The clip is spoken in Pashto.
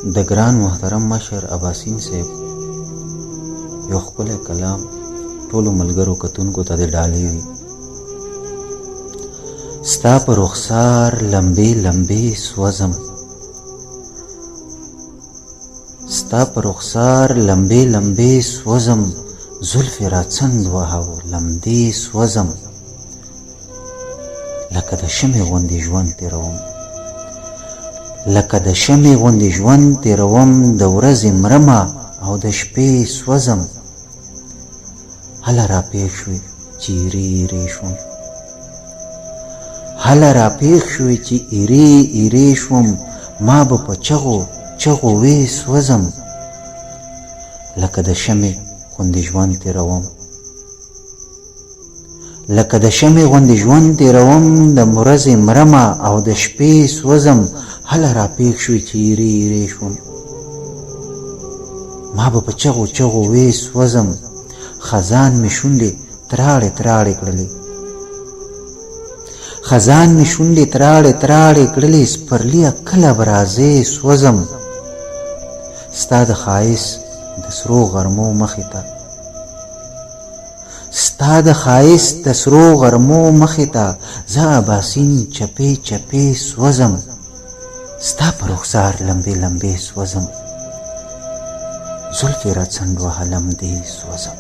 د ګران محترم مشر اباسین صاحب یو ښکلی کلام ټولو ملګرو کتونکو ته د ډالۍ وي. ستا په رخسار لمبې لمبې سوځم، ستا په رخسار لمبې لمبې سوځم، زلفې را څنډ وهه او لمدې سوځم، لکه د شمعې غوندې ژوند تېروم، لکه د شمعې غوندې ژوند تېروم، د ورځې مرمه او د شپې سوځم. هله را پېښ شوې چې ایرې ایرې شوم، هله را پېښ شوې چې ایرې ایرې شوم، ما به په چغو چغو وې سوځم، لکه د شمعې غوندې ژوند تېروم، لکه د شمعې غوندې ژوند تېروم، د ورځې مرمه او د شپې سوځم. هله را پېښ شوې چې ایرې ایرې شوم، ما به په چغو چغو وې سوځم، خزان مې شونډې تراړې تراړې کړلې، خزان مې شونډې تراړې تراړې کړلې، سپرلیه کله به راځې سوځم، ستا د ښایست د سرو غرمو مخې ته، ستا د ښایست د سرو غرمو مخې ته، زه اباسین چپې چپې سوځم، ستا په رخسار لمبې لمبې سوځم، زلفې را څنډ وهه لمدې سوځم.